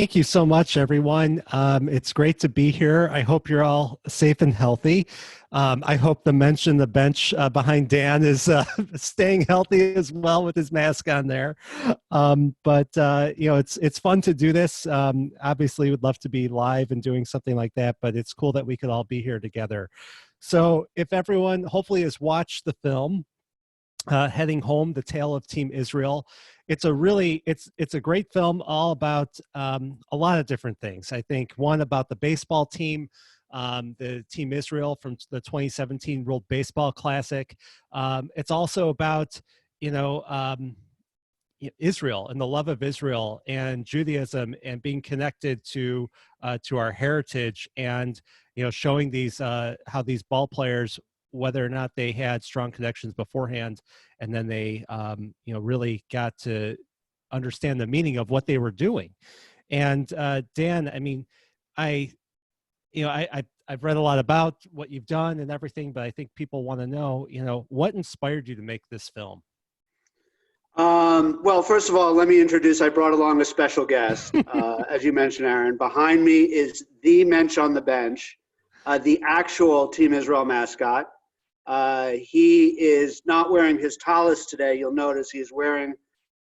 Thank you so much, everyone. It's great to be here. I hope you're all safe and healthy. I hope the mention the bench behind Dan is staying healthy as well with his mask on there. It's fun to do this. Obviously, would love to be live and doing something like that, but it's cool that we could all be here together. So, if everyone hopefully has watched the film, Heading Home, The Tale of Team Israel. It's a great film all about a lot of different things. I think one about the baseball team, the Team Israel from the 2017 World Baseball Classic. It's also about, you know, Israel and the love of Israel and Judaism and being connected to our heritage, and showing these how these ball players, whether or not they had strong connections beforehand, and then they really got to understand the meaning of what they were doing. And Dan, I mean, I've read a lot about what you've done and everything, but I think people want to know, what inspired you to make this film? Well, first of all, let me introduce, I brought along a special guest, as you mentioned, Aaron. Behind me is the mensch on the bench, the actual Team Israel mascot. He is not wearing his tallis today. You'll notice he's wearing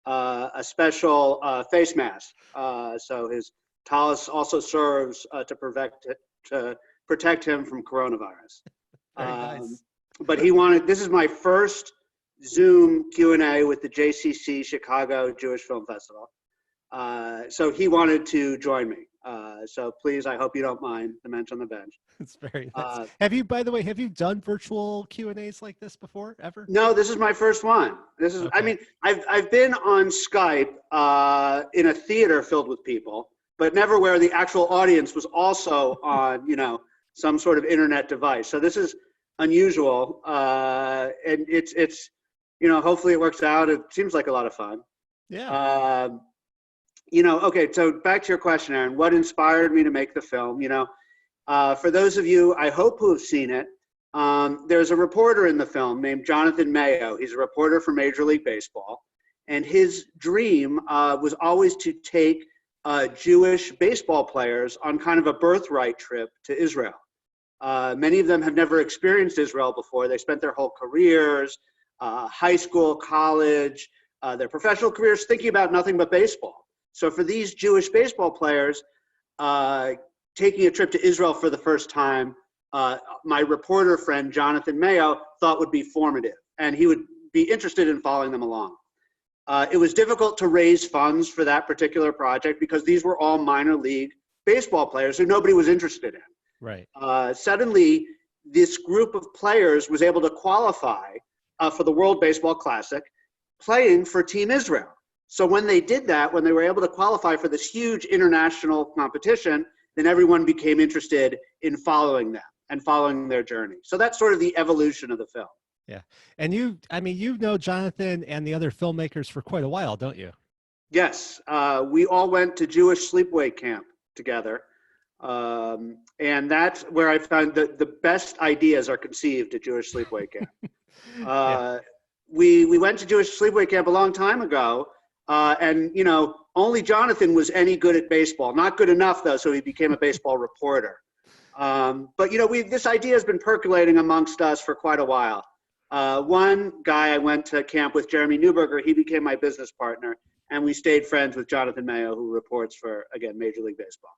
a special face mask. So his tallis also serves to protect him from coronavirus. Very nice. But this is my first Zoom Q&A with the JCC Chicago Jewish Film Festival. So he wanted to join me. So please, I hope you don't mind the mensch on the bench. It's very nice. By the way, have you done virtual Q&As like this before, ever? No, this is my first one. This is, okay. I mean, I've been on Skype in a theater filled with people, but never where the actual audience was also on, some sort of internet device. So this is unusual. And it's hopefully it works out. It seems like a lot of fun. Yeah. Okay, so back to your question, Aaron, what inspired me to make the film? For those of you, I hope, who have seen it, there's a reporter in the film named Jonathan Mayo. He's a reporter for Major League Baseball, and his dream was always to take Jewish baseball players on kind of a birthright trip to Israel. Many of them have never experienced Israel before. They spent their whole careers, high school, college, their professional careers thinking about nothing but baseball. So for these Jewish baseball players, taking a trip to Israel for the first time, my reporter friend, Jonathan Mayo, thought would be formative, and he would be interested in following them along. It was difficult to raise funds for that particular project because these were all minor league baseball players who nobody was interested in. Right. Suddenly, this group of players was able to qualify for the World Baseball Classic, playing for Team Israel. So when they did that, when they were able to qualify for this huge international competition, then everyone became interested in following them and following their journey. So that's sort of the evolution of the film. Yeah. And you know Jonathan and the other filmmakers for quite a while, don't you? Yes. We all went to Jewish sleepaway camp together. And that's where I found that the best ideas are conceived at Jewish sleepaway camp. Yeah. We went to Jewish sleepaway camp a long time ago. And only Jonathan was any good at baseball. Not good enough, though, so he became a baseball reporter. But this idea has been percolating amongst us for quite a while. One guy I went to camp with, Jeremy Newberger, he became my business partner, and we stayed friends with Jonathan Mayo, who reports for, again, Major League Baseball.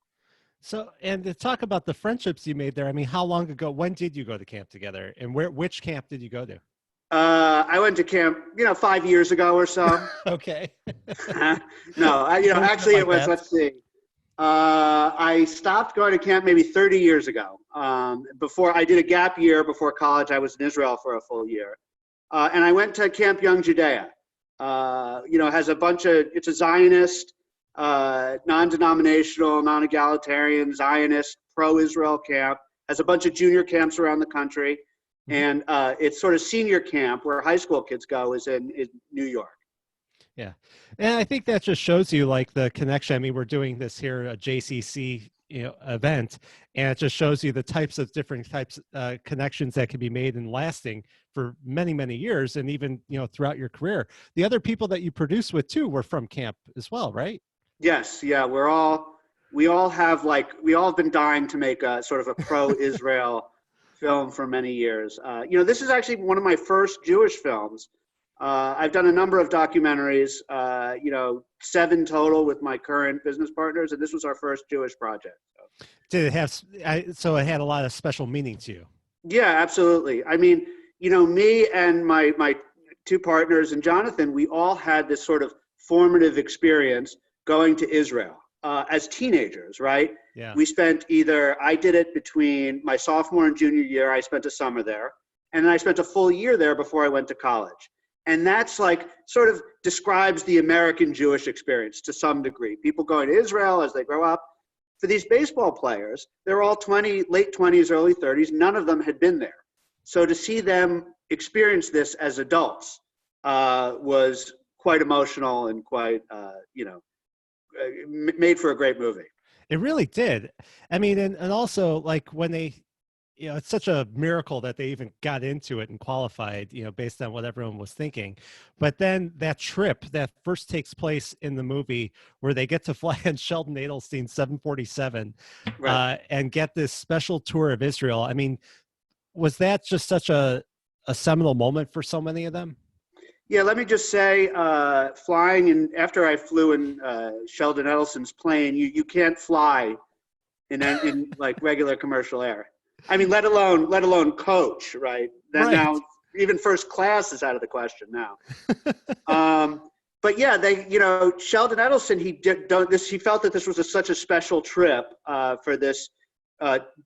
So, and to talk about the friendships you made there, I mean, how long ago, when did you go to camp together, and which camp did you go to? I went to camp, 5 years ago or so. Okay. No, actually it was, let's see. I stopped going to camp maybe 30 years ago. Before I did a gap year before college, I was in Israel for a full year. And I went to Camp Young Judea. Has it's a Zionist, non-denominational, non-egalitarian, Zionist, pro-Israel camp. Has a bunch of junior camps around the country. And it's sort of senior camp where high school kids go is in New York. Yeah. And I think that just shows you like the connection. I mean, we're doing this here, a JCC event, and it just shows you the different types connections that can be made and lasting for many, many years, and even throughout your career. The other people that you produced with too were from camp as well, right? Yes, yeah, we're all we all have been dying to make a sort of a pro-Israel film for many years. This is actually one of my first Jewish films. I've done a number of documentaries, 7 total with my current business partners, and this was our first Jewish project. Did it have, so it had a lot of special meaning to you? Yeah, absolutely. I mean, me and my 2 partners and Jonathan, we all had this sort of formative experience going to Israel as teenagers, right? Yeah. I did it between my sophomore and junior year. I spent a summer there, and then I spent a full year there before I went to college. And that's sort of describes the American Jewish experience to some degree. People going to Israel as they grow up. For these baseball players, they're all late 20s, early 30s. None of them had been there. So to see them experience this as adults was quite emotional and quite, made for a great movie. It really did. I mean, and also when they, it's such a miracle that they even got into it and qualified, based on what everyone was thinking. But then that trip that first takes place in the movie where they get to fly on Sheldon Adelstein's 747 Right. and get this special tour of Israel. I mean, was that just such a seminal moment for so many of them? Yeah, let me just say, flying, and after I flew in Sheldon Adelstein's plane, you can't fly in regular commercial air. I mean, let alone coach, right? Right. Now, even first class is out of the question now. But yeah, Sheldon Adelstein, he felt that this was such a special trip for this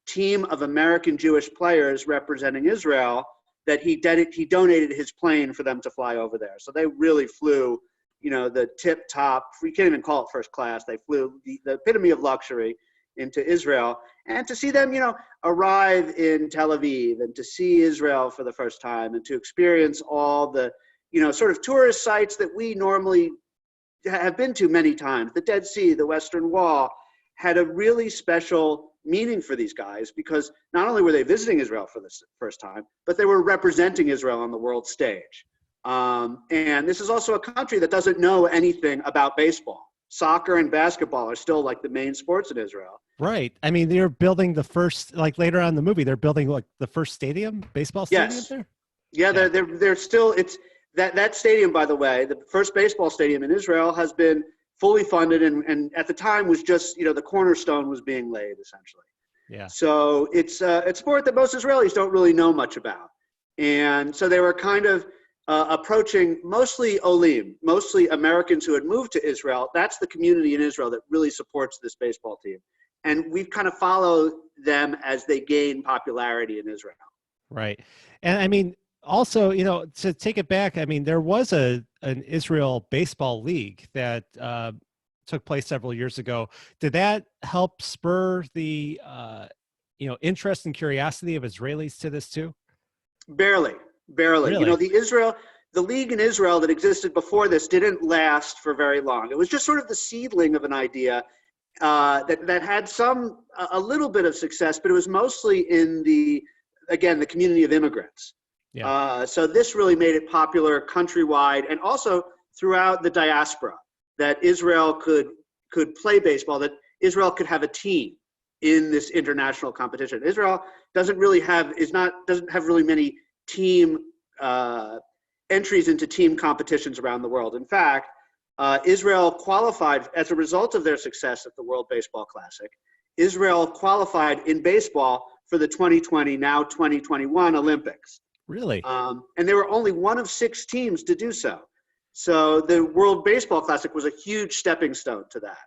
team of American Jewish players representing Israel that he donated his plane for them to fly over there. So they really flew, the tip top. We can't even call it first class. They flew the epitome of luxury into Israel, and to see them, arrive in Tel Aviv and to see Israel for the first time and to experience all the, sort of tourist sites that we normally have been to many times. The Dead Sea, the Western Wall, had a really special meaning for these guys because not only were they visiting Israel for the first time, but they were representing Israel on the world stage. And this is also a country that doesn't know anything about baseball. Soccer and basketball are still the main sports in Israel. Right. I mean, they're building the first, later on in the movie, they're building the first baseball stadium Yes. there? Yeah, they're still, it's that stadium, by the way, the first baseball stadium in Israel has been fully funded and at the time was just, the cornerstone was being laid essentially. Yeah. So it's a sport that most Israelis don't really know much about. And so they were kind of approaching mostly Olim, mostly Americans who had moved to Israel. That's the community in Israel that really supports this baseball team. And we've kind of followed them as they gain popularity in Israel. Right. And I mean, also, to take it back, I mean, there was an Israel baseball league that took place several years ago. Did that help spur the, interest and curiosity of Israelis to this too? Barely. Really? The league in Israel that existed before this didn't last for very long. It was just sort of the seedling of an idea that had a little bit of success, but it was mostly in the community of immigrants. Yeah. So this really made it popular countrywide and also throughout the diaspora, that Israel could play baseball, that Israel could have a team in this international competition. Israel doesn't have really many team entries into team competitions around the world. In fact, Israel qualified as a result of their success at the World Baseball Classic. Israel qualified in baseball for the 2020, now 2021 Olympics. Really? And they were only one of 6 teams to do so. So the World Baseball Classic was a huge stepping stone to that.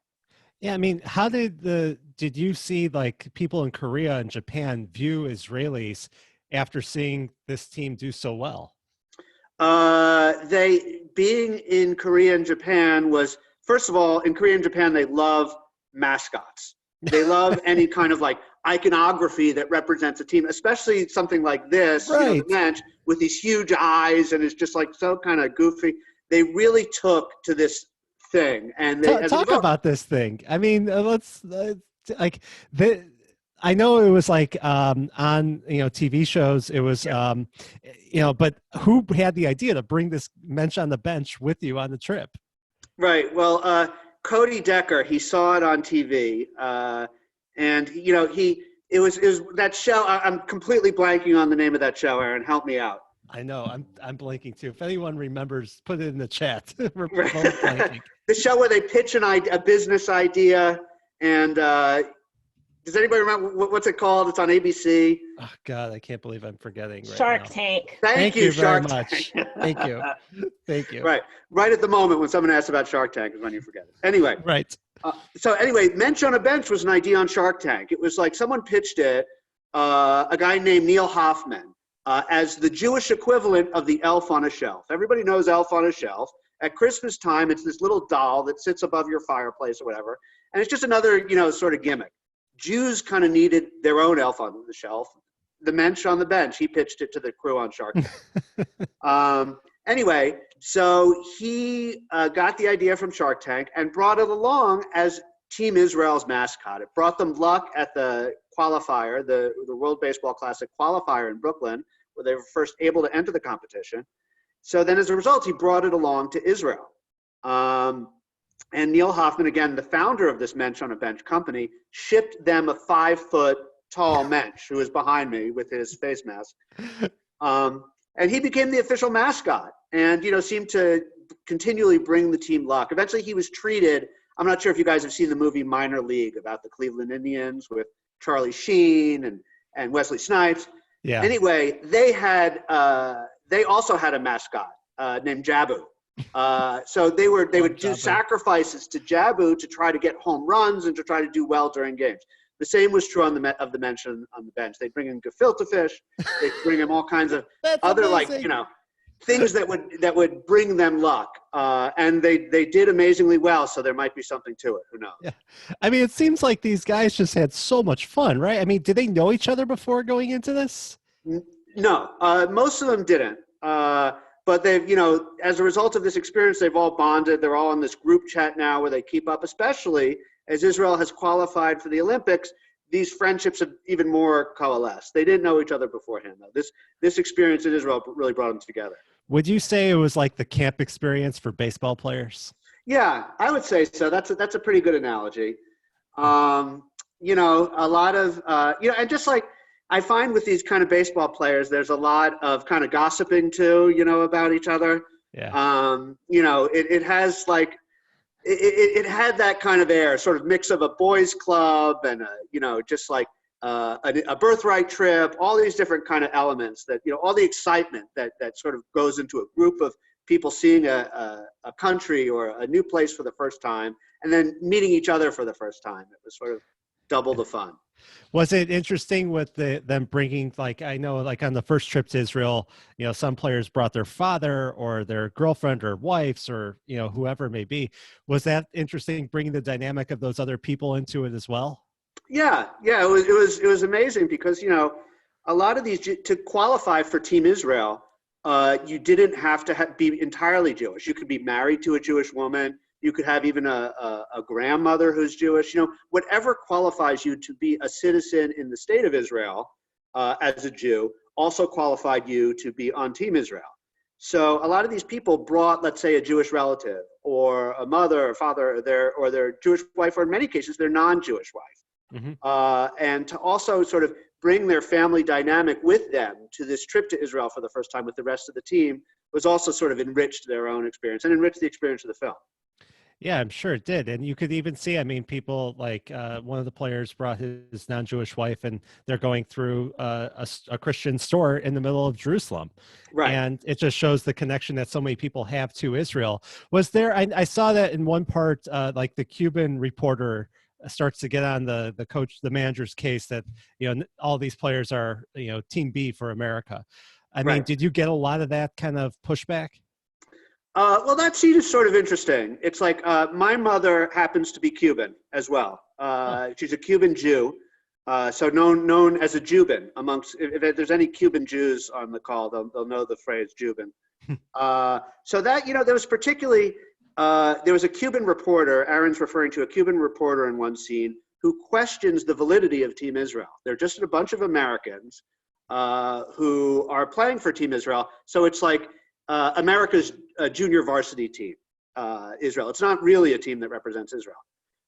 Yeah, I mean, how did you see people in Korea and Japan view Israelis after seeing this team do so well? Being in Korea and Japan was, first of all, in Korea and Japan, they love mascots. They love any kind of iconography that represents a team, especially something like this, right. The bench with these huge eyes, and it's just so kind of goofy. They really took to this thing, and they talk about this thing. I mean, I know it was on TV shows. It was but who had the idea to bring this mensch on the bench with you on the trip? Right. Well, Cody Decker, he saw it on TV, and you know, it was that show. I'm completely blanking on the name of that show. Aaron, help me out. I know. I'm blanking too. If anyone remembers, put it in the chat. We're Right. both blanking. The show where they pitch a business idea, and does anybody remember what's it called? It's on ABC. Oh God, I can't believe I'm forgetting right Shark now. Tank. Thank you, very Shark much. Tank. Thank you. Thank you. Right at the moment when someone asks about Shark Tank is when you forget it. Anyway. Right. So anyway, Mensch on a Bench was an idea on Shark Tank. It was like someone pitched it, a guy named Neil Hoffman, as the Jewish equivalent of the elf on a shelf. Everybody knows elf on a shelf. At Christmas time, it's this little doll that sits above your fireplace or whatever. And it's just another, you know, sort of gimmick. Jews kind of needed their own elf on the shelf. The Mensch on the Bench, he pitched it to the crew on Shark Tank. Anyway, so he got the idea from Shark Tank and brought it along as Team Israel's mascot. It brought them luck at the qualifier, the World Baseball Classic qualifier in Brooklyn, where they were first able to enter the competition. So then as a result, he brought it along to Israel. And Neil Hoffman, again, the founder of this Mensch on a Bench company, shipped them a 5-foot-tall Mensch who is behind me with his face mask. And he became the official mascot and, you know, seemed to continually bring the team luck. Eventually he was treated, I'm not sure if you guys have seen the movie Minor League about the Cleveland Indians with Charlie Sheen and Wesley Snipes. Yeah. Anyway, they also had a mascot named Jabu. So they would do sacrifices to Jabu to try to get home runs and to try to do well during games. The same was true of the Mensch on the Bench. They'd bring in gefilte fish. They'd bring him all kinds of other amazing. Like, you know, things that would bring them luck. And they did amazingly well. So there might be something to it. Who knows? Yeah. I mean, it seems like these guys just had so much fun, right? I mean, did they know each other before going into this? No, most of them didn't. But they've, you know, as a result of this experience, they've all bonded. They're all in this group chat now where they keep up, especially as Israel has qualified for the Olympics. These friendships have even more coalesced. They didn't know each other beforehand, though. This experience in Israel really brought them together. Would you say it was like the camp experience for baseball players? Yeah, I would say so. That's a pretty good analogy. You know, a lot of, you know, and just like, I find with these kind of baseball players, there's a lot of kind of gossiping too, you know, about each other. Yeah. You know, it has like, it had that kind of air, sort of mix of a boys club and, you know, just like a birthright trip, all these different kind of elements that, you know, all the excitement that sort of goes into a group of people seeing a country or a new place for the first time and then meeting each other for the first time. It was sort of double the fun. Was it interesting with them bringing, like, I know, like on the first trip to Israel, you know, some players brought their father or their girlfriend or wives or, you know, whoever it may be. Was that interesting, bringing the dynamic of those other people into it as well? Yeah, it was amazing because, you know, a lot of these, to qualify for Team Israel, you didn't have to be entirely Jewish. You could be married to a Jewish woman. You could have even a grandmother who's Jewish. You know, whatever qualifies you to be a citizen in the state of Israel as a Jew also qualified you to be on Team Israel. So a lot of these people brought, let's say, a Jewish relative or a mother or father or their Jewish wife, or in many cases, their non-Jewish wife. Mm-hmm. And to also sort of bring their family dynamic with them to this trip to Israel for the first time with the rest of the team was also sort of enriched their own experience and enriched the experience of the film. Yeah, I'm sure it did. And you could even see, I mean, people like one of the players brought his non-Jewish wife and they're going through a Christian store in the middle of Jerusalem. Right. And it just shows the connection that so many people have to Israel. Was there, I saw that in one part, like the Cuban reporter starts to get on the manager's case that, you know, all these players are, you know, Team B for America. I mean, did you get a lot of that kind of pushback? Well, that scene is sort of interesting. It's like my mother happens to be Cuban as well. She's a Cuban Jew, so known as a Jubin amongst. If there's any Cuban Jews on the call, they'll know the phrase Jubin. So that, you know, there was particularly there was a Cuban reporter. Aaron's referring to a Cuban reporter in one scene who questions the validity of Team Israel. They're just a bunch of Americans who are playing for Team Israel. So it's like America's junior varsity team. Israel. It's not really a team that represents Israel.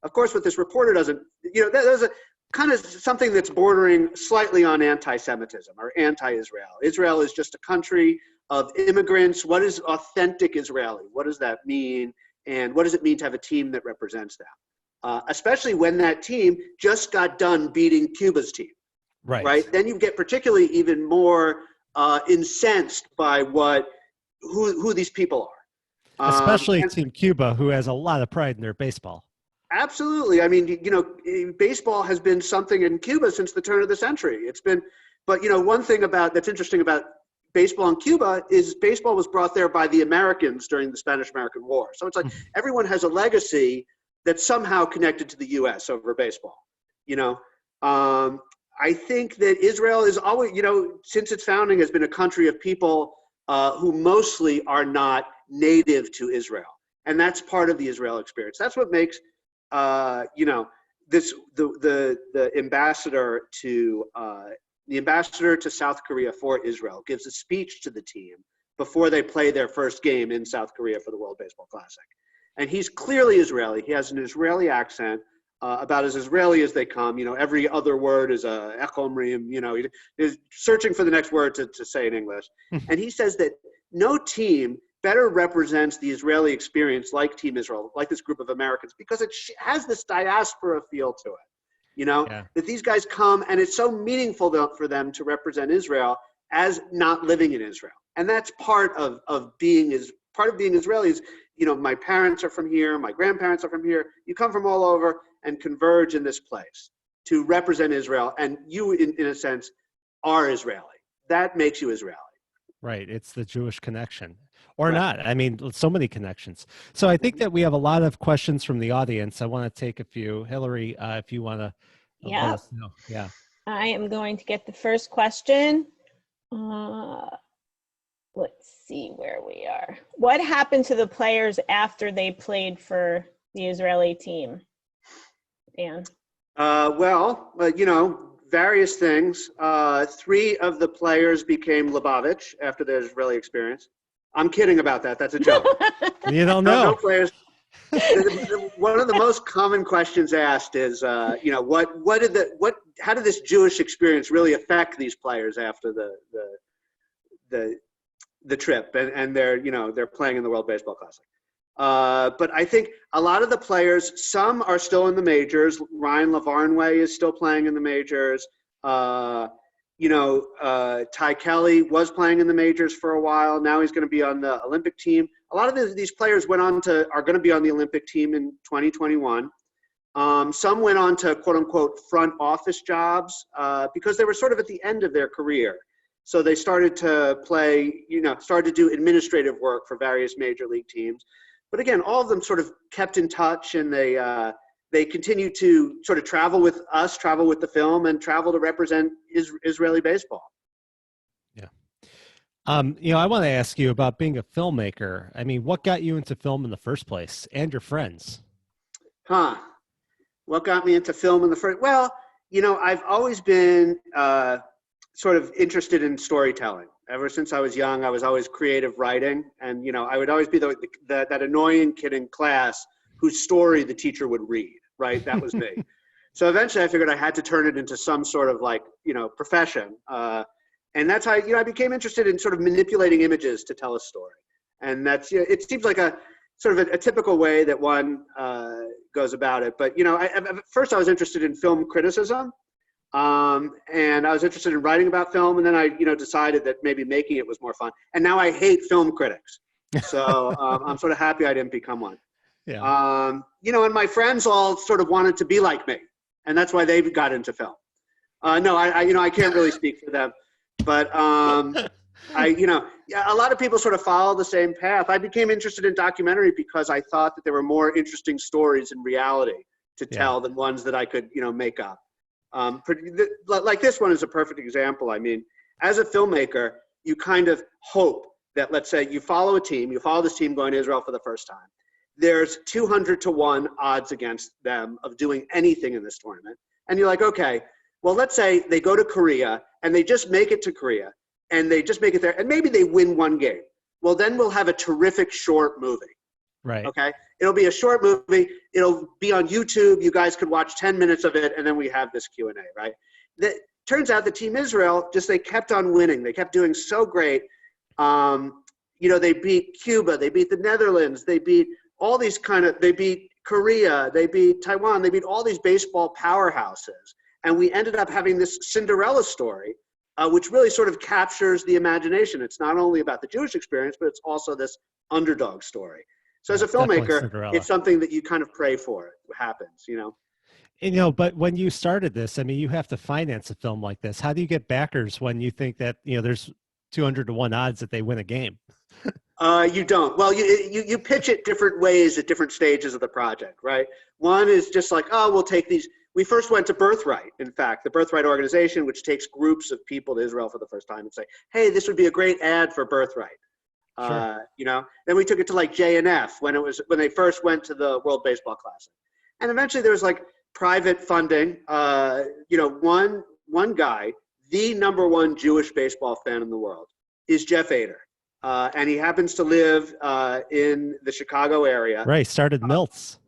Of course, what this reporter doesn't, there's a kind of something that's bordering slightly on anti-Semitism or anti-Israel. Israel is just a country of immigrants. What is authentic Israeli? What does that mean? And what does it mean to have a team that represents them? Especially when that team just got done beating Cuba's team, right? Then you get particularly even more incensed by who these people are. Especially Team Cuba, who has a lot of pride in their baseball. Absolutely. I mean, baseball has been something in Cuba since the turn of the century. But one thing that's interesting about baseball in Cuba is baseball was brought there by the Americans during the Spanish-American War. So it's like everyone has a legacy that's somehow connected to the U.S. over baseball. I think that Israel is always, since its founding, has been a country of people who mostly are not native to Israel. And that's part of the Israel experience. That's what makes, the ambassador to South Korea for Israel gives a speech to the team before they play their first game in South Korea for the World Baseball Classic. And he's clearly Israeli. He has an Israeli accent, about as Israeli as they come. Every other word is a echomrim, he's searching for the next word to say in English. And he says that no team better represents the Israeli experience like Team Israel, like this group of Americans, because it has this diaspora feel to it. That these guys come and it's so meaningful for them to represent Israel as not living in Israel. And that's part of being Israeli is, my parents are from here, my grandparents are from here. You come from all over and converge in this place to represent Israel. And you, in a sense, are Israeli. That makes you Israeli. Right. It's the Jewish connection. Or not. I mean, so many connections. So I think that we have a lot of questions from the audience. I want to take a few. Hillary, if you want to let us know. Yeah. I am going to get the first question. Let's see where we are. What happened to the players after they played for the Israeli team? Dan? Various things. 3 of the players became Lubavitch after their Israeli experience. I'm kidding about that. That's a joke. You don't know. No players. One of the most common questions asked is, how did this Jewish experience really affect these players after the trip and they're playing in the World Baseball Classic. But I think a lot of the players, some are still in the majors. Ryan Lavarnway is still playing in the majors. Ty Kelly was playing in the majors for a while. Now he's going to be on the Olympic team. A lot of these players are going to be on the Olympic team in 2021. Some went on to quote unquote front office jobs because they were sort of at the end of their career. So they started to started to do administrative work for various major league teams. But again, all of them sort of kept in touch, and they continue to sort of travel with us, travel with the film, and travel to represent Israeli baseball. Yeah. I want to ask you about being a filmmaker. I mean, what got you into film in the first place, and your friends? What got me into film in the first? Well, I've always been sort of interested in storytelling. Ever since I was young, I was always creative writing. And, I would always be that annoying kid in class whose story the teacher would read, right? That was me. So eventually I figured I had to turn it into some sort of profession. And that's how, I became interested in sort of manipulating images to tell a story. And that's, it seems like a sort of a typical way that one goes about it. But, at first I was interested in film criticism. And I was interested in writing about film, and then I, decided that maybe making it was more fun. And now I hate film critics. So I'm sort of happy I didn't become one. Yeah. And my friends all sort of wanted to be like me, and that's why they got into film. No, I can't really speak for them, but a lot of people sort of follow the same path. I became interested in documentary because I thought that there were more interesting stories in reality to tell than ones that I could, make up. Like this one is a perfect example. I mean, as a filmmaker, you kind of hope that, let's say you follow this team going to Israel for the first time. There's 200-to-1 odds against them of doing anything in this tournament. And you're like, okay, well, let's say they go to Korea and they just make it to Korea and they just make it there and maybe they win one game. Well, then we'll have a terrific short movie. Right. Okay. It'll be a short movie. It'll be on YouTube. You guys could watch 10 minutes of it, and then we have this Q&A, right? That turns out the Team Israel, they kept on winning. They kept doing so great. They beat Cuba. They beat the Netherlands. They beat all these they beat Korea. They beat Taiwan. They beat all these baseball powerhouses. And we ended up having this Cinderella story, which really sort of captures the imagination. It's not only about the Jewish experience, but it's also this underdog story. So as a filmmaker, it's something that you kind of pray for. It happens, And, but when you started this, I mean, you have to finance a film like this. How do you get backers when you think that, there's 200 to 1 odds that they win a game? You don't. Well, you pitch it different ways at different stages of the project, right? One is just like, oh, we'll take these. We first went to Birthright, in fact, the Birthright organization, which takes groups of people to Israel for the first time and say, hey, this would be a great ad for Birthright. Sure. Then we took it to like JNF when they first went to the World Baseball Classic. And eventually there was like private funding. One guy, the #1 Jewish baseball fan in the world, is Jeff Ader. And he happens to live in the Chicago area. Right, started Milts.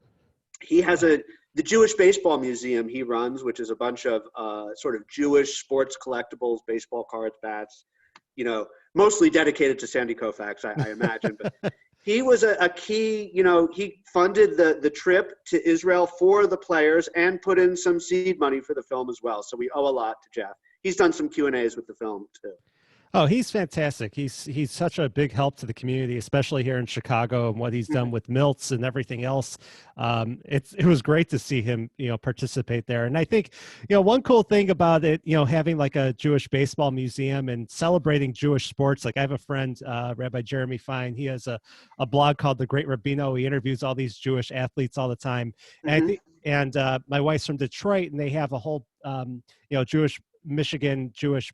He has the Jewish Baseball Museum he runs, which is a bunch of sort of Jewish sports collectibles, baseball cards, bats, mostly dedicated to Sandy Koufax, I imagine. But he was a key, he funded the trip to Israel for the players and put in some seed money for the film as well. So we owe a lot to Jeff. He's done some Q&As with the film too. Oh, he's fantastic. He's such a big help to the community, especially here in Chicago, and what he's done with Milts and everything else. It was great to see him, participate there. And I think, one cool thing about it, having like a Jewish baseball museum and celebrating Jewish sports. Like I have a friend, Rabbi Jeremy Fine. He has a blog called The Great Rabbino. He interviews all these Jewish athletes all the time. And my wife's from Detroit, and they have a whole, Michigan Jewish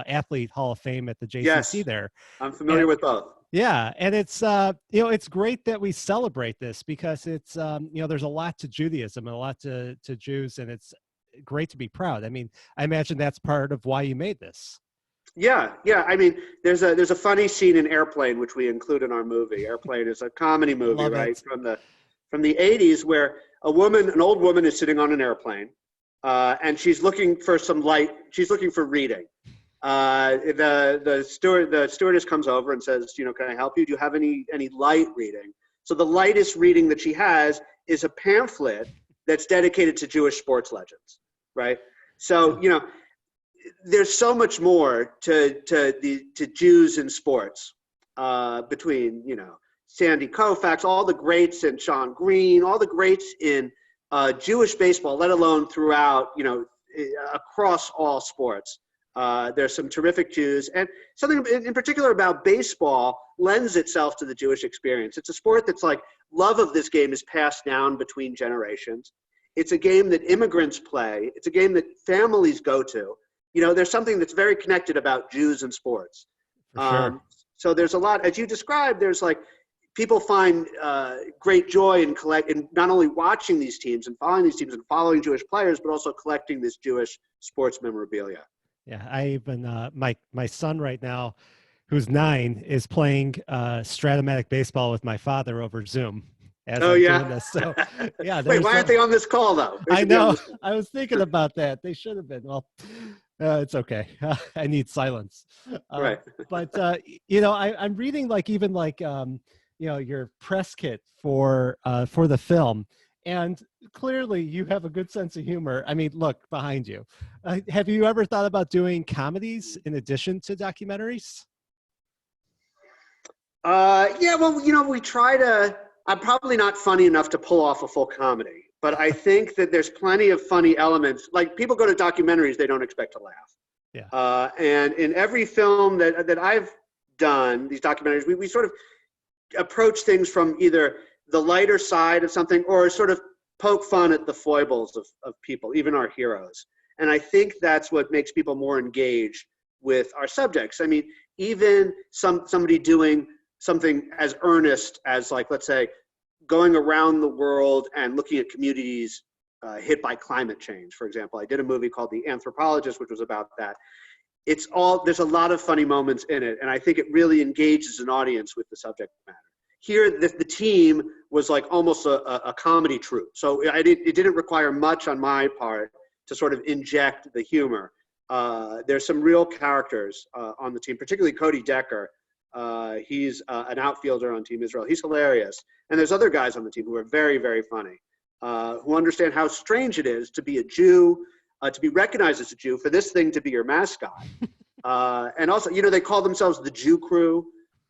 athlete Hall of Fame at the JCC there. I'm familiar with both. Yeah. And it's, it's great that we celebrate this because it's, there's a lot to Judaism and a lot to Jews, and it's great to be proud. I mean, I imagine that's part of why you made this. Yeah. I mean, there's a funny scene in Airplane, which we include in our movie. Airplane is a comedy movie, right? From the 80s, where an old woman is sitting on an airplane. And she's looking for some light. She's looking for reading. The stewardess comes over and says, can I help you? Do you have any light reading? So the lightest reading that she has is a pamphlet that's dedicated to Jewish sports legends, right? So, there's so much more to Jews in sports, between, Sandy Koufax, all the greats, and Sean Green, all the greats in Jewish baseball, let alone throughout, across all sports. There's some terrific Jews, and something in particular about baseball lends itself to the Jewish experience. It's a sport that's like, love of this game is passed down between generations. It's a game that immigrants play. It's a game that families go to. There's something that's very connected about Jews and sports. For sure. So there's a lot, as you described, there's like, people find great joy in not only watching these teams and following these teams and following Jewish players, but also collecting this Jewish sports memorabilia. Yeah, I even my son right now, who's 9, is playing Stratomatic baseball with my father over Zoom. Doing this. So, yeah. Wait, why aren't they on this call though? I know. I was thinking about that. They should have been. Well, it's okay. I need silence. Right. But I'm reading your press kit for the film, and clearly you have a good sense of humor. I mean, look behind you. Have you ever thought about doing comedies in addition to documentaries? Yeah, well, we try to. I'm probably not funny enough to pull off a full comedy, but I think that there's plenty of funny elements. Like, people go to documentaries, they don't expect to laugh. Yeah. And in every film that I've done, these documentaries, we sort of approach things from either the lighter side of something or sort of poke fun at the foibles of people, even our heroes. And I think that's what makes people more engaged with our subjects. I mean, even somebody doing something as earnest as, like, let's say, going around the world and looking at communities hit by climate change, for example. I did a movie called The Anthropologist, which was about that. There's a lot of funny moments in it, and I think it really engages an audience with the subject matter. Here, the team was like almost a comedy troupe. So it didn't require much on my part to sort of inject the humor. There's some real characters on the team, particularly Cody Decker. He's an outfielder on Team Israel. He's hilarious. And there's other guys on the team who are very, very funny, who understand how strange it is to be a Jew, to be recognized as a Jew, for this thing to be your mascot. And also, they call themselves the Jew Crew.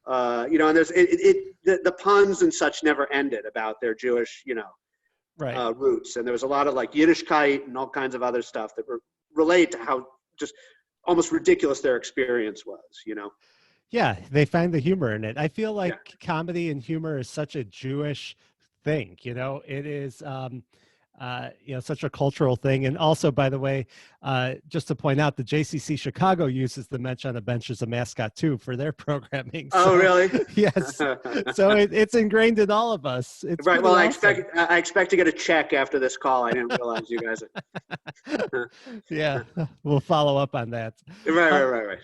And there's the puns and such never ended about their Jewish, Right. roots. And there was a lot of like Yiddishkeit and all kinds of other stuff that relate to how just almost ridiculous their experience was, Yeah, they find the humor in it. I feel like comedy and humor is such a Jewish thing. It is such a cultural thing. And also, by the way, just to point out, the JCC Chicago uses the Mensch on the Bench as a mascot too for their programming. Oh, really? Yes. So it's ingrained in all of us. It's right. Well, awesome. I expect to get a check after this call. I didn't realize you guys. Yeah, we'll follow up on that. Right.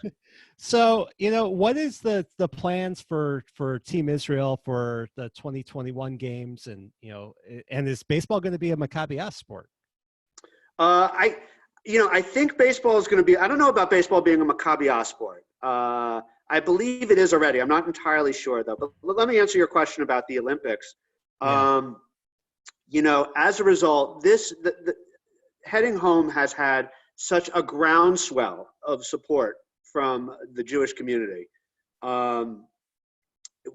So, what is the plans for Team Israel for the 2021 games, and and is baseball going to be a Maccabi sport? I think baseball is going to be. I don't know about baseball being a Maccabi sport. I believe it is already. I'm not entirely sure though. But let me answer your question about the Olympics. Yeah. As a result, the heading home has had such a groundswell of support from the Jewish community.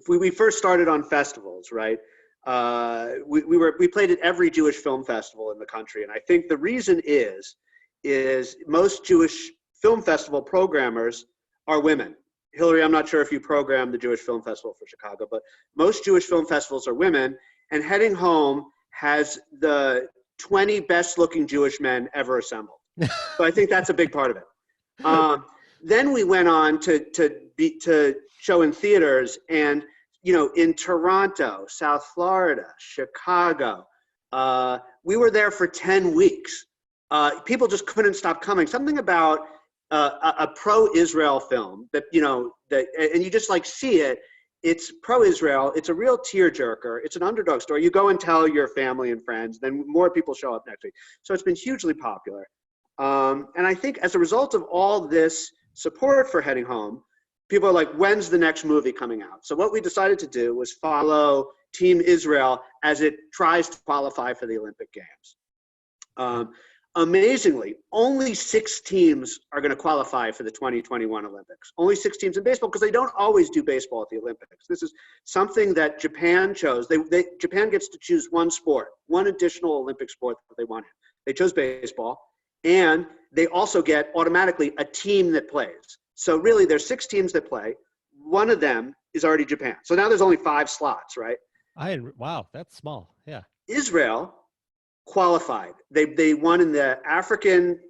We first started on festivals, right? We played at every Jewish film festival in the country, and I think the reason is most Jewish film festival programmers are women. Hillary, I'm not sure if you programmed the Jewish Film Festival for Chicago, but most Jewish film festivals are women, and Heading Home has the 20 best-looking Jewish men ever assembled. So I think that's a big part of it. Then we went on to show in theaters, and in Toronto, South Florida, Chicago, we were there for 10 weeks. People just couldn't stop coming. Something about a pro-Israel film that and you just like see it. It's pro-Israel. It's a real tearjerker. It's an underdog story. You go and tell your family and friends, then more people show up next week. So it's been hugely popular. And I think as a result of all this support for Heading Home, people are like, when's the next movie coming out? So what we decided to do was follow Team Israel as it tries to qualify for the Olympic Games. Amazingly, only 6 teams are going to qualify for the 2021 Olympics. Only 6 teams in baseball, because they don't always do baseball at the Olympics. This is something that Japan chose. Japan gets to choose one sport, one additional Olympic sport that they wanted. They chose baseball, and they also get automatically a team that plays. So really, there's 6 teams that play. One of them is already Japan. So now there's only 5 slots, right? Wow, that's small. Yeah. Israel qualified. They won in the African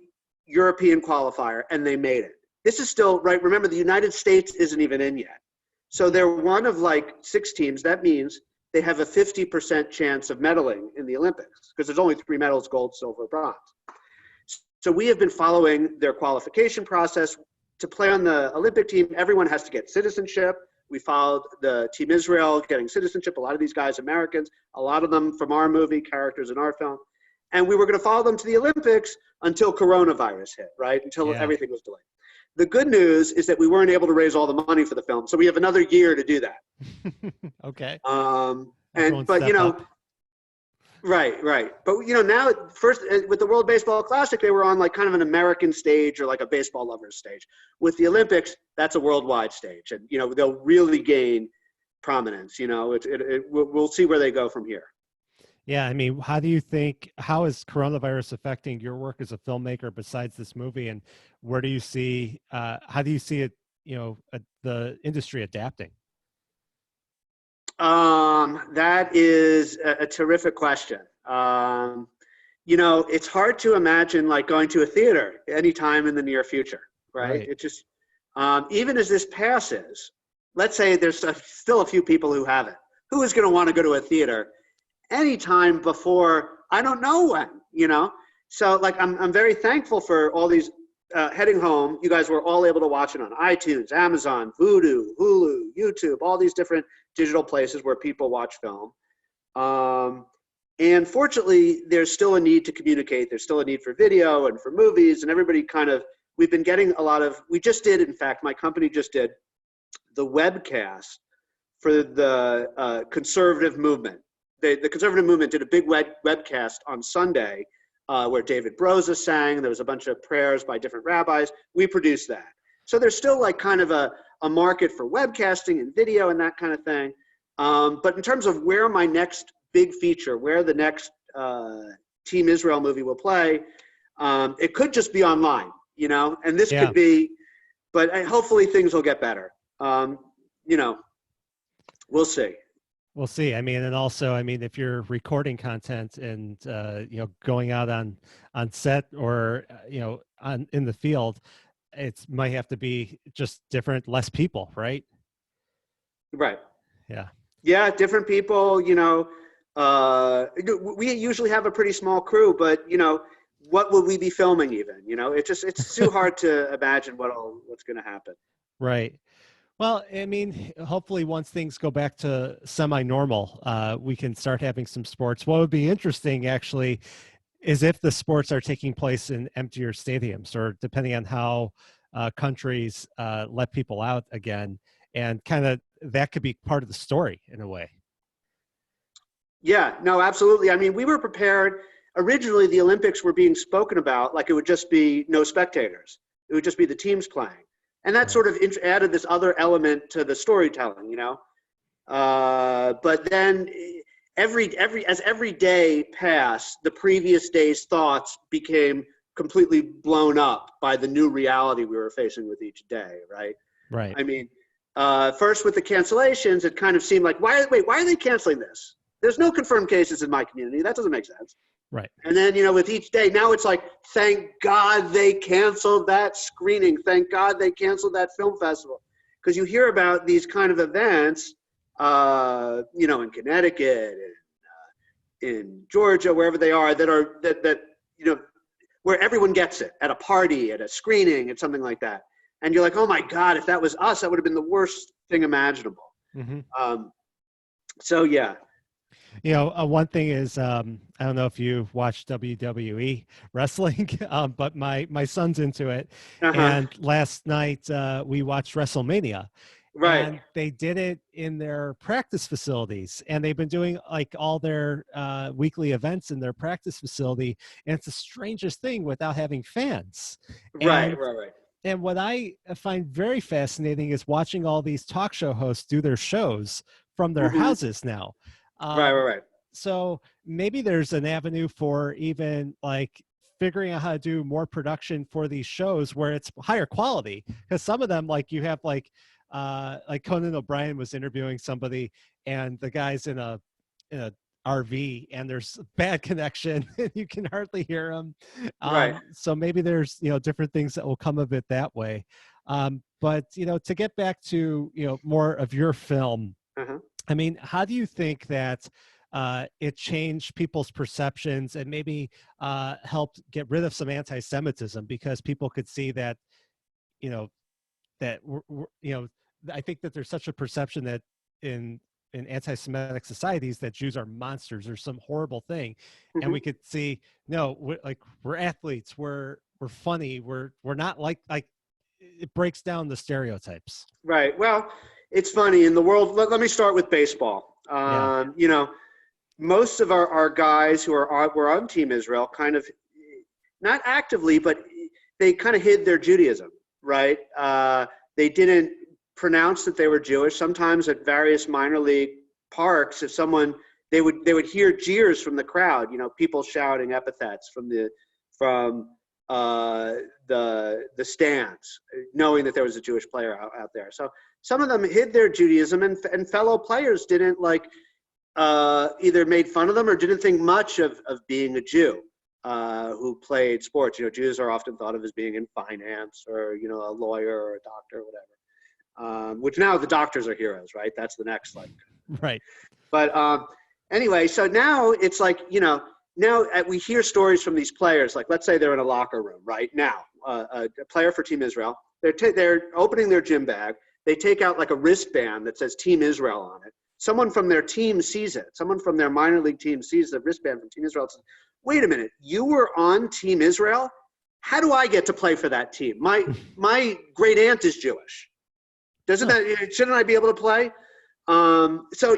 European qualifier, and they made it. This is still, right, remember the United States isn't even in yet. So they're one of like 6 teams. That means they have a 50% chance of medaling in the Olympics, because there's only 3 medals, gold, silver, bronze. So we have been following their qualification process. To play on the Olympic team, everyone has to get citizenship. We followed the Team Israel getting citizenship. A lot of these guys, Americans, a lot of them from our movie, characters in our film. And we were going to follow them to the Olympics until coronavirus hit, right? Until everything was delayed. The good news is that we weren't able to raise all the money for the film. So we have another year to do that. Okay. Right. But, now first with the World Baseball Classic, they were on like kind of an American stage or like a baseball lovers stage. With the Olympics, that's a worldwide stage. And, they'll really gain prominence. We'll see where they go from here. Yeah. I mean, how is coronavirus affecting your work as a filmmaker besides this movie? And how do you see it, the industry adapting? That is a terrific question. It's hard to imagine like going to a theater anytime in the near future, right? It just, even as this passes, let's say there's still a few people who haven't. Who is going to want to go to a theater anytime before, I don't know when, So like, I'm very thankful for all these heading home, you guys were all able to watch it on iTunes, Amazon, Vudu, Hulu, YouTube, all these different digital places where people watch film. And fortunately, there's still a need to communicate. There's still a need for video and for movies, and everybody we've been getting a lot of, we just did, in fact, my company just did the webcast for the conservative movement. The conservative movement did a big webcast on Sunday where David Broza sang. There was a bunch of prayers by different rabbis. We produced that. So there's still like kind of a market for webcasting and video and that kind of thing. But in terms of where my next big feature, where the next Team Israel movie will play, it could just be online, and this could be, but hopefully things will get better. We'll see. We'll see. I mean, and also, I mean, if you're recording content and, going out on set or, in the field, it might have to be just different, less people, right? Right. Yeah. Yeah. Different people, we usually have a pretty small crew, but, what will we be filming even? It's too hard to imagine what's going to happen. Right. Well, I mean, hopefully once things go back to semi-normal, we can start having some sports. What would be interesting, actually, is if the sports are taking place in emptier stadiums, or depending on how countries let people out again, and kind of that could be part of the story in a way. Yeah, no, absolutely. I mean, we were prepared. Originally, the Olympics were being spoken about like it would just be no spectators. It would just be the teams playing. And that sort of added this other element to the storytelling, But then as every day passed, the previous day's thoughts became completely blown up by the new reality we were facing with each day, right? Right. I mean, first with the cancellations, it kind of seemed like, why are they canceling this? There's no confirmed cases in my community. That doesn't make sense. Right. And then, with each day, now it's like, thank God they canceled that screening. Thank God they canceled that film festival. Because you hear about these kind of events, in Connecticut, in Georgia, wherever they are, that where everyone gets it, at a party, at a screening, at something like that. And you're like, oh my God, if that was us, that would have been the worst thing imaginable. Mm-hmm. So, yeah. One thing is, I don't know if you watch WWE wrestling, but my son's into it. Uh-huh. And last night we watched WrestleMania. Right. And they did it in their practice facilities, and they've been doing like all their weekly events in their practice facility. And it's the strangest thing without having fans. Right. And what I find very fascinating is watching all these talk show hosts do their shows from their houses now. Right. So maybe there's an avenue for even like figuring out how to do more production for these shows where it's higher quality. Because some of them, like you have like Conan O'Brien was interviewing somebody, and the guy's in a RV, and there's bad connection, and you can hardly hear him. Right. So maybe there's different things that will come of it that way. But to get back to more of your film. I mean, how do you think that it changed people's perceptions and maybe helped get rid of some anti-Semitism, because people could see that, I think that there's such a perception that in anti-Semitic societies that Jews are monsters or some horrible thing, and we could see we're athletes, we're funny, we're not like it breaks down the stereotypes. Right. Well, it's funny in the world. Let me start with baseball. Most of our guys who were on Team Israel kind of, not actively, but they kind of hid their Judaism, right? They didn't pronounce that they were Jewish. Sometimes at various minor league parks, if they would hear jeers from the crowd, people shouting epithets from the stands, knowing that there was a Jewish player out there. So some of them hid their Judaism, and fellow players didn't either made fun of them or didn't think much of being a Jew who played sports. Jews are often thought of as being in finance or, a lawyer or a doctor or whatever, which now the doctors are heroes, right? That's the next Right. But anyway, so now it's like, now we hear stories from these players, like let's say they're in a locker room right now, a player for Team Israel, they're opening their gym bag, they take out like a wristband that says Team Israel on it. Someone from their team sees it. Someone from their minor league team sees the wristband from Team Israel and says, wait a minute, you were on Team Israel? How do I get to play for that team? My great aunt is Jewish. Shouldn't I be able to play? So,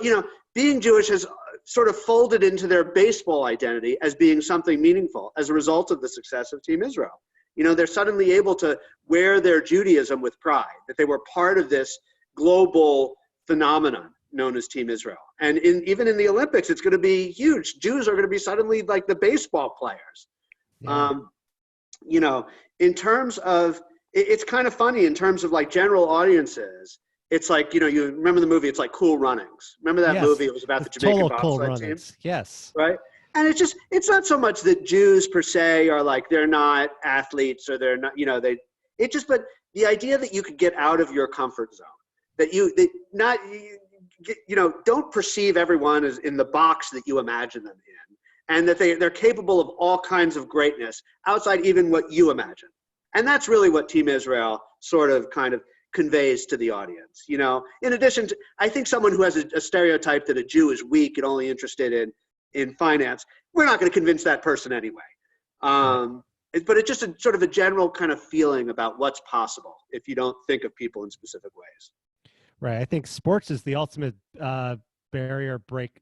being Jewish has sort of folded into their baseball identity as being something meaningful as a result of the success of Team Israel. They're suddenly able to wear their Judaism with pride, that they were part of this global phenomenon known as Team Israel. And even in the Olympics, it's going to be huge. Jews are going to be suddenly like the baseball players. Yeah. In terms of, it's kind of funny in terms of like general audiences. It's like, you remember the movie, it's like Cool Runnings. Remember that movie? It was about the Jamaican bobsled team. Yes. Right? And it's not so much that Jews per se are like, they're not athletes or they're not, but the idea that you could get out of your comfort zone, that don't perceive everyone as in the box that you imagine them in, and that they're capable of all kinds of greatness outside even what you imagine. And that's really what Team Israel sort of kind of conveys to the audience. In addition to, I think someone who has a stereotype that a Jew is weak and only interested in finance, we're not going to convince that person anyway. But it's just a sort of a general kind of feeling about what's possible if you don't think of people in specific ways. Right. I think sports is the ultimate barrier break,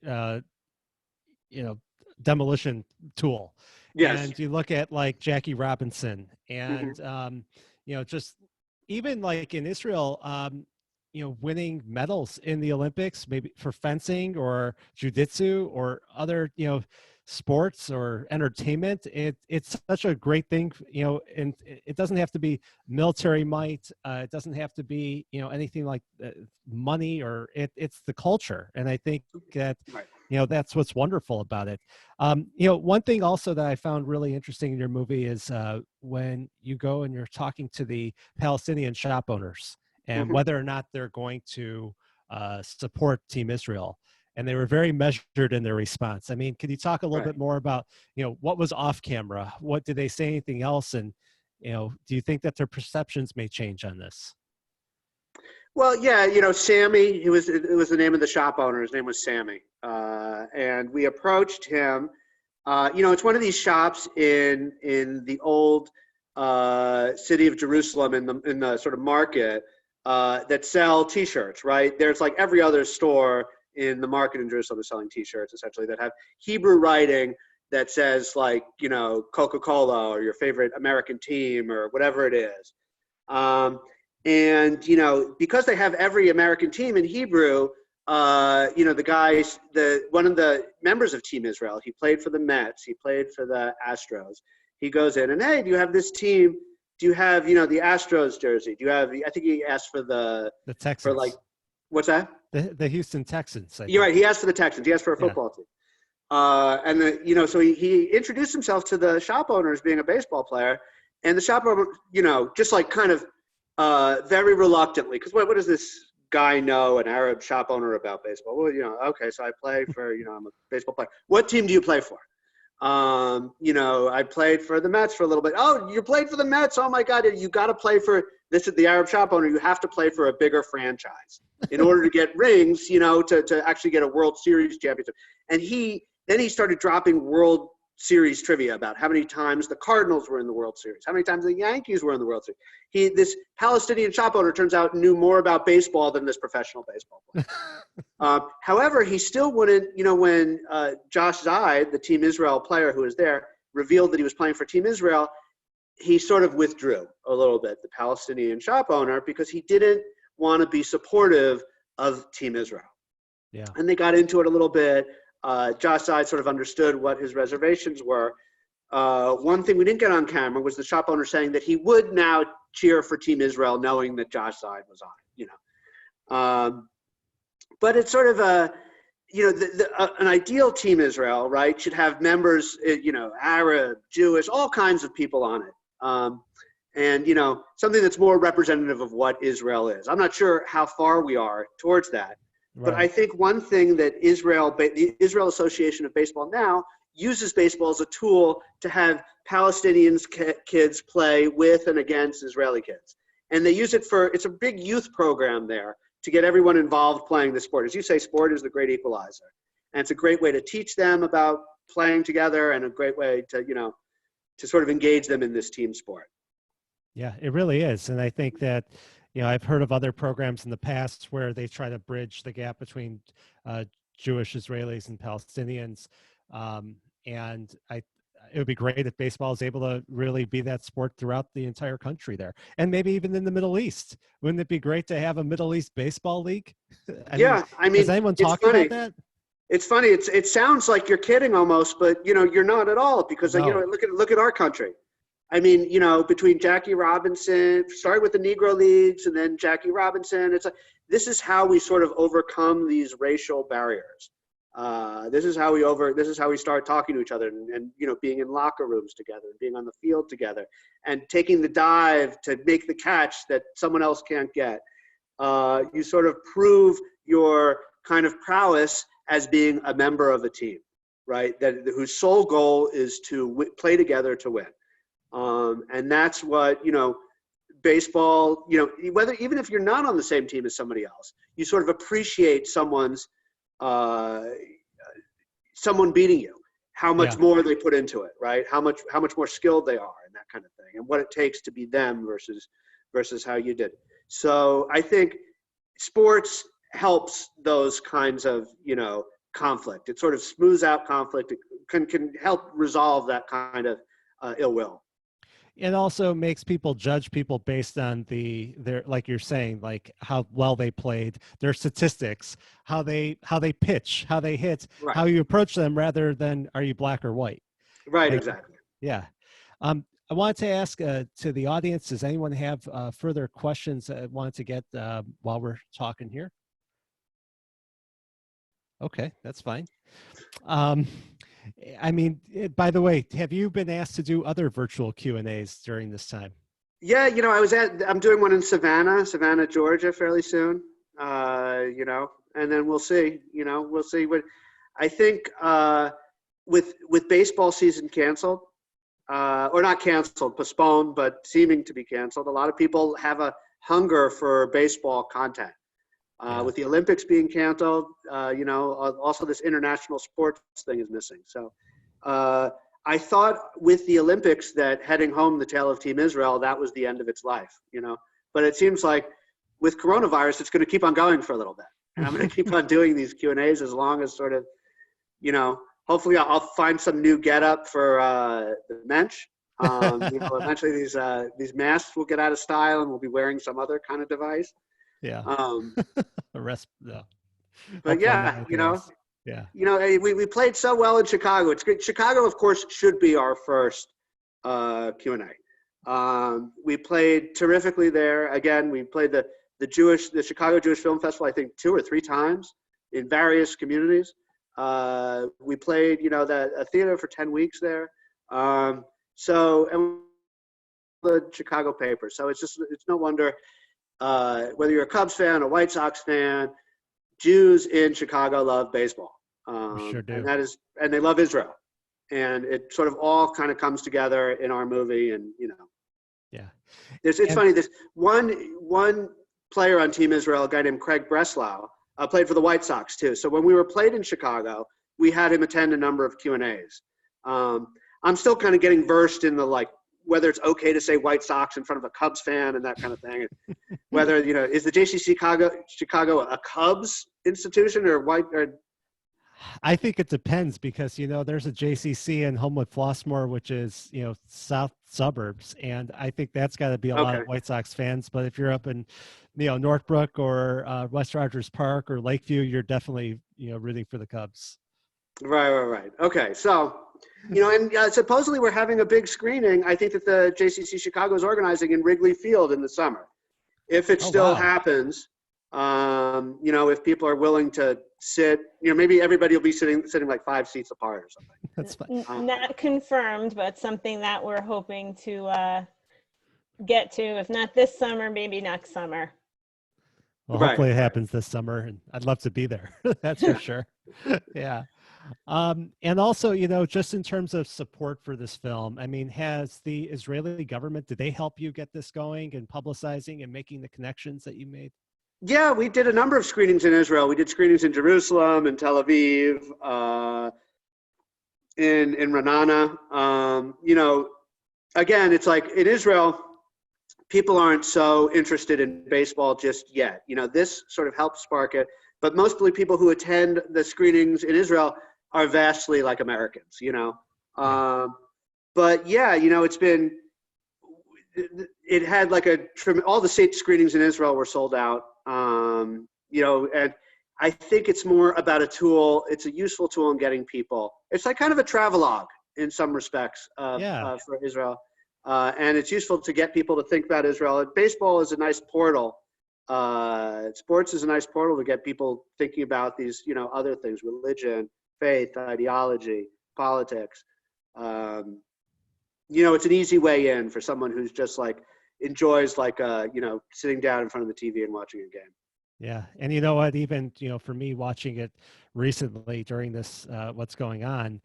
demolition tool. Yes. And you look at like Jackie Robinson and, just even like in Israel, winning medals in the Olympics, maybe for fencing or jiu-jitsu or other, sports or entertainment. It's such a great thing, and it doesn't have to be military might. It doesn't have to be, anything like money, or it's the culture. And I think that, that's what's wonderful about it. One thing also that I found really interesting in your movie is when you go and you're talking to the Palestinian shop owners and whether or not they're going to support Team Israel. And they were very measured in their response. I mean, could you talk a little bit more about, what was off camera? What did they say anything else? And, do you think that their perceptions may change on this? Well, yeah, Sammy, it was the name of the shop owner. His name was Sammy. And we approached him. It's one of these shops in the old city of Jerusalem in the sort of market that sell T-shirts, right? There's like every other store in the market in Jerusalem is selling T-shirts, essentially, that have Hebrew writing that says like, Coca-Cola or your favorite American team or whatever it is. And, because they have every American team in Hebrew, the guys, one of the members of Team Israel, he played for the Mets, he played for the Astros. He goes in and, hey, do you have this team? Do you have, the Astros jersey? Do you have, I think he asked for the Texans. For like, what's that? The Houston Texans. You're right. He asked for the Texans. He asked for a football team. And so he introduced himself to the shop owner as being a baseball player, and the shop owner, just like kind of very reluctantly, because what does this guy know, an Arab shop owner, about baseball? Well, okay, so I play for, I'm a baseball player. What team do you play for? I played for the Mets for a little bit. Oh, you played for the Mets? Oh my God, you got to play for this. Is the Arab shop owner. You have to play for a bigger franchise in order to get rings, to actually get a World Series championship. And then he started dropping World Series trivia about how many times the Cardinals were in the World Series, how many times the Yankees were in the World Series. This Palestinian shop owner, turns out, knew more about baseball than this professional baseball player. However, he still wouldn't, when Josh Zaid, the Team Israel player who was there, revealed that he was playing for Team Israel, he sort of withdrew a little bit, the Palestinian shop owner, because he didn't want to be supportive of Team Israel. Yeah. And they got into it a little bit. Josh Zaid sort of understood what his reservations were. One thing we didn't get on camera was the shop owner saying that he would now cheer for Team Israel, knowing that Josh Zaid was on it, But it's sort of an ideal Team Israel, right, should have members, Arab, Jewish, all kinds of people on it. And something that's more representative of what Israel is. I'm not sure how far we are towards that. Right. But I think one thing that the Israel Association of Baseball now uses baseball as a tool to have Palestinian kids play with and against Israeli kids. And they use it it's a big youth program there to get everyone involved playing the sport. As you say, sport is the great equalizer. And it's a great way to teach them about playing together and a great way to, to sort of engage them in this team sport. Yeah, it really is. And I think that, I've heard of other programs in the past where they try to bridge the gap between Jewish Israelis and Palestinians. And it would be great if baseball is able to really be that sport throughout the entire country there. And maybe even in the Middle East. Wouldn't it be great to have a Middle East baseball league? I mean, has anyone talked about that? It's funny. It sounds like you're kidding almost, but you're not at all, because No. look at our country. I mean, between Jackie Robinson, started with the Negro Leagues and then Jackie Robinson, it's like, this is how we sort of overcome these racial barriers. This is how we start talking to each other and being in locker rooms together, and being on the field together, and taking the dive to make the catch that someone else can't get. You sort of prove your kind of prowess as being a member of a team, right? Whose sole goal is to play together to win. And that's what, baseball, even if you're not on the same team as somebody else, you sort of appreciate someone beating you, how much more they put into it, right? How much more skilled they are, and that kind of thing, and what it takes to be them versus how you did. So I think sports helps those kinds of, conflict. It sort of smooths out conflict. It can help resolve that kind of ill will. It also makes people judge people based on their, like you're saying, like how well they played, their statistics, how they pitch, how they hit, Right. how you approach them, rather than are you black or white. Right, exactly. Yeah. I wanted to ask to the audience, does anyone have further questions I wanted to get while we're talking here? Okay, that's fine. I mean, by the way, have you been asked to do other virtual Q&As during this time? Yeah, I'm doing one in Savannah, Georgia fairly soon, and then we'll see, what I think with baseball season canceled, or not canceled, postponed, but seeming to be canceled. A lot of people have a hunger for baseball content. With the Olympics being canceled, also this international sports thing is missing. So I thought with the Olympics that heading home, the tale of Team Israel, that was the end of its life, But it seems like with coronavirus, it's going to keep on going for a little bit. And I'm going to keep on doing these Q&As as long as sort of, hopefully I'll find some new getup for the mensch. Eventually these masks will get out of style and we'll be wearing some other kind of device. Yeah. But yeah, we played so well in Chicago. It's great. Chicago, of course, should be our first Q&A. We played terrifically there. Again, we played the Chicago Jewish Film Festival, I think 2 or 3 times in various communities. We played, a theater for 10 weeks there. And the Chicago paper. So it's no wonder. Whether you're a Cubs fan, a White Sox fan, Jews in Chicago love baseball. Sure do. And they love Israel. And it sort of all kind of comes together in our movie. And, yeah, it's funny. This one player on Team Israel, a guy named Craig Breslau, played for the White Sox too. So when we were played in Chicago, we had him attend a number of Q&As. I'm still kind of getting versed in the whether it's okay to say White Sox in front of a Cubs fan and that kind of thing. Whether, is the JC Chicago a Cubs institution or white? Or... I think it depends because, there's a JCC in Homewood Flossmoor, which is, south suburbs. And I think that's got to be a lot of White Sox fans. But if you're up in, Northbrook or West Rogers Park or Lakeview, you're definitely, rooting for the Cubs. Right. Okay. So, and supposedly we're having a big screening. I think that the JCC Chicago is organizing in Wrigley Field in the summer. If it still happens, if people are willing to sit, maybe everybody will be sitting like 5 seats apart or something. That's fine. Not confirmed, but something that we're hoping to get to, if not this summer, maybe next summer. Well, hopefully it happens this summer, and I'd love to be there. That's for sure. Yeah. And also, just in terms of support for this film, I mean, has the Israeli government, did they help you get this going and publicizing and making the connections that you made? Yeah, we did a number of screenings in Israel. We did screenings in Jerusalem, in Tel Aviv, in Ra'anana. Again, it's like in Israel, people aren't so interested in baseball just yet. This sort of helped spark it. But mostly people who attend the screenings in Israel are vastly like Americans, Yeah. But yeah, it had like all the state screenings in Israel were sold out. And I think it's more about a tool. It's a useful tool in getting people. It's like kind of a travelogue in some respects Yeah. for Israel. And it's useful to get people to think about Israel. And baseball is a nice portal. Sports is a nice portal to get people thinking about these, other things: religion, faith, ideology, politics. It's an easy way in for someone who's just like enjoys like sitting down in front of the TV and watching a game. Yeah. And you know what, even, for me watching it recently during this, what's going on,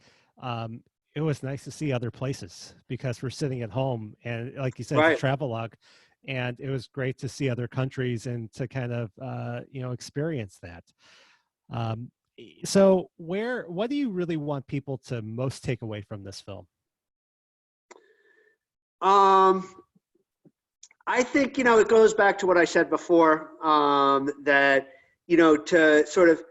it was nice to see other places because we're sitting at home and like you said, Right. it's a travelogue, and it was great to see other countries and to kind of, experience that. So what do you really want people to most take away from this film? I think, it goes back to what I said before, that, to sort of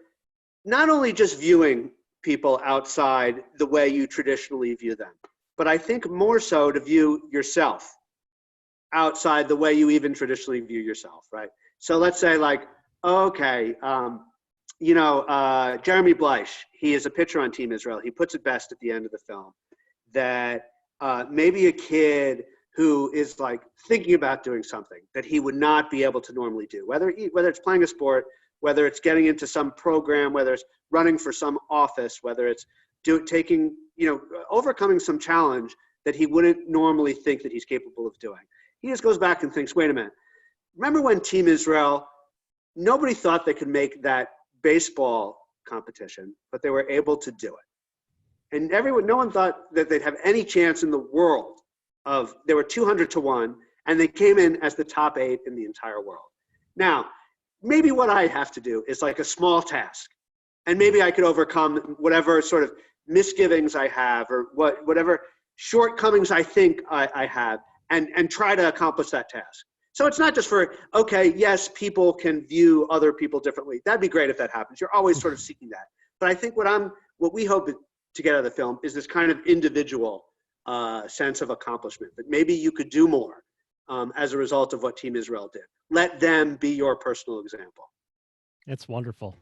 not only just viewing people outside the way you traditionally view them, but I think more so to view yourself outside the way you even traditionally view yourself, right? So let's say like, okay, Jeremy Bleish, he is a pitcher on Team Israel. He puts it best at the end of the film that maybe a kid who is like thinking about doing something that he would not be able to normally do, whether it's playing a sport, whether it's getting into some program, whether it's running for some office, whether it's overcoming some challenge that he wouldn't normally think that he's capable of doing. He just goes back and thinks, wait a minute, remember when Team Israel, nobody thought they could make that baseball competition, but they were able to do it. And no one thought that they'd have any chance in the world they were 200-1, and they came in as the top 8 in the entire world. Now, maybe what I have to do is like a small task, and maybe I could overcome whatever sort of misgivings I have or whatever shortcomings I think I have, and try to accomplish that task. So it's not just for, okay, yes, people can view other people differently. That'd be great if that happens. You're always sort of seeking that. But I think what we hope to get out of the film is this kind of individual sense of accomplishment, that maybe you could do more as a result of what Team Israel did. Let them be your personal example. It's wonderful.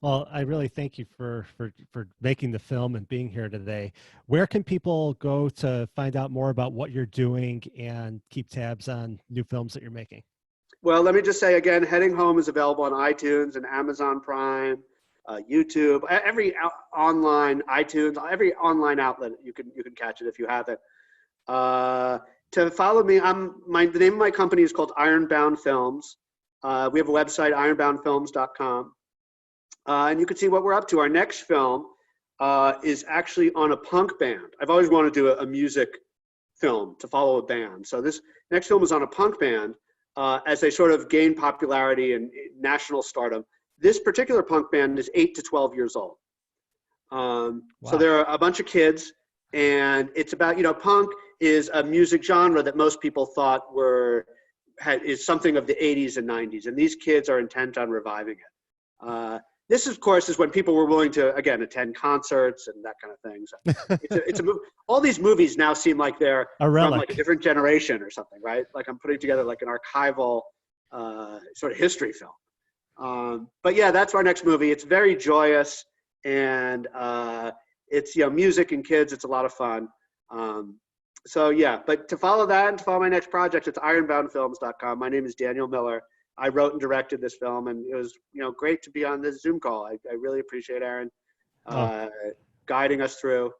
Well, I really thank you for making the film and being here today. Where can people go to find out more about what you're doing and keep tabs on new films that you're making? Well, let me just say again, Heading Home is available on iTunes and Amazon Prime, YouTube, every online iTunes, every online outlet you can catch it if you have it. To follow me, the name of my company is called Ironbound Films. We have a website, ironboundfilms.com. And you can see what we're up to. Our next film is actually on a punk band. I've always wanted to do a music film to follow a band. So this next film is on a punk band as they sort of gain popularity and national stardom. This particular punk band is 8 to 12 years old. Wow. So there are a bunch of kids, and it's about, punk is a music genre that most people thought is something of the 80s and 90s, and these kids are intent on reviving it. This, of course, is when people were willing to, again, attend concerts and that kind of thing. So all these movies now seem like they're from like a different generation or something, right? Like I'm putting together like an archival sort of history film. But yeah, that's our next movie. It's very joyous, and it's music and kids. It's a lot of fun. So yeah, but to follow that and to follow my next project, it's ironboundfilms.com. My name is Daniel Miller. I wrote and directed this film, and it was great to be on this Zoom call. I really appreciate Aaron guiding us through.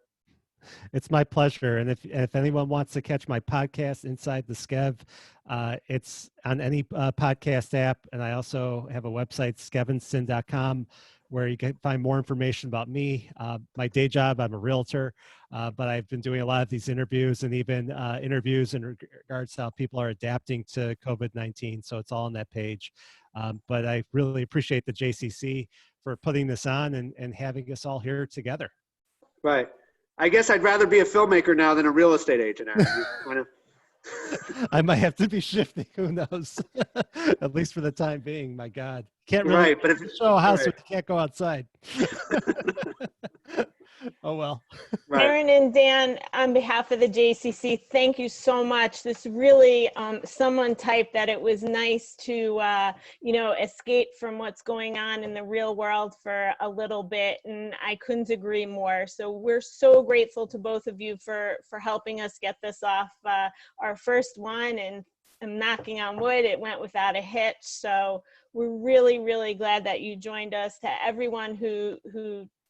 It's my pleasure. And if anyone wants to catch my podcast, Inside the Skev, it's on any podcast app. And I also have a website, skevinson.com, where you can find more information about me. My day job, I'm a realtor, but I've been doing a lot of these interviews and even interviews in regards to how people are adapting to COVID-19. So it's all on that page. But I really appreciate the JCC for putting this on and having us all here together. Right. I guess I'd rather be a filmmaker now than a real estate agent, Aaron. I might have to be shifting. Who knows? At least for the time being. My God, can't really Right, but if show a house, right. we can't go outside. Oh well. Right. Aaron and Dan, on behalf of the JCC, thank you so much. This really, someone typed that it was nice to, escape from what's going on in the real world for a little bit, and I couldn't agree more. So we're so grateful to both of you for helping us get this off our first one, and I'm knocking on wood, it went without a hitch. So we're really, really glad that you joined us. To everyone who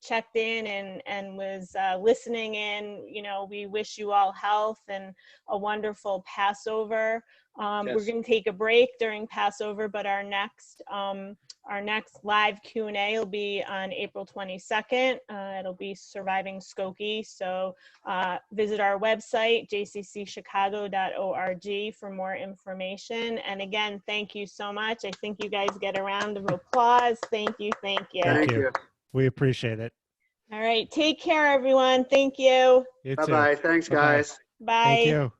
checked in and was listening in, we wish you all health and a wonderful Passover. Yes. We're going to take a break during Passover, but our next live Q&A will be on April 22nd. It'll be Surviving Skokie. So visit our website, jccchicago.org, for more information. And again, thank you so much. I think you guys get a round of applause. Thank you. Thank you. We appreciate it. All right. Take care, everyone. Thank you. You too. Bye-bye. Thanks, Bye-bye. guys. Bye. Thank you.